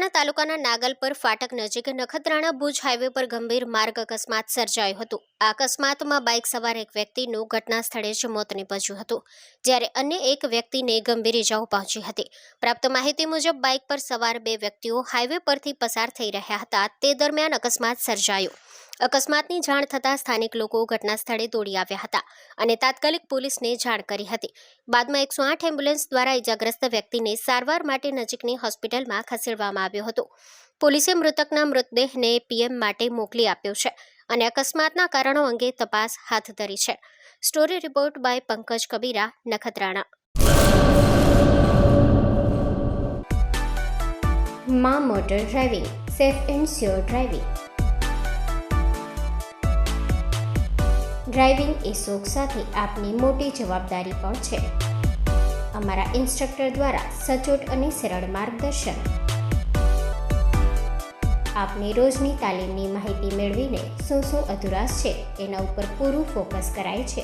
નખત્રાણા તાલુકાના નાગલપર ફાટક નજીક નખત્રાણા ભુજ હાઈવે પર ગંભીર માર્ગ અકસ્માત સર્જાયો હતો। આ અકસ્માતમાં બાઇક સવાર એક વ્યક્તિનું ઘટના સ્થળે જ મોત નીપજ્યું હતું, જ્યારે અન્ય એક વ્યક્તિને ગંભીર ઇજાઓ પહોંચી હતી। પ્રાપ્ત માહિતી મુજબ બાઇક પર સવાર બે વ્યક્તિઓ હાઈવે પરથી પસાર થઈ રહ્યા હતા તે દરમિયાન અકસ્માત સર્જાયો। અકસ્માતની જાણ થતાં સ્થાનિક લોકો ઘટના સ્થળે દોડી આવ્યા હતા અને તાત્કાલિક પોલીસને જાણ કરી હતી। બાદમાં 108 એમ્બ્યુલન્સ દ્વારા ઇજાગ્રસ્ત વ્યક્તિને સારવાર માટે નજીકની હોસ્પિટલમાં ખસેડવામાં આવ્યો હતો। પોલીસે મૃતકના મૃતદેહને પીએમ માટે મોકલી આપ્યો છે અને અકસ્માતના કારણો અંગે તપાસ હાથ ધરી છે। Story report by Pankaj Kabira, Nakhatrana. માં motor driving, safe and sure driving. Driving એ શોખ સાથે આપની મોટી જવાબદારી પણ છે। અમારા ઇન્સ્ટ્રક્ટર દ્વારા સચોટ અને સરળ માર્ગદર્શન। આપની રોજની તાલીમની માહિતી મેળવીને શું અધુરાશ છે તેના ઉપર પૂરું ફોકસ કરાય છે।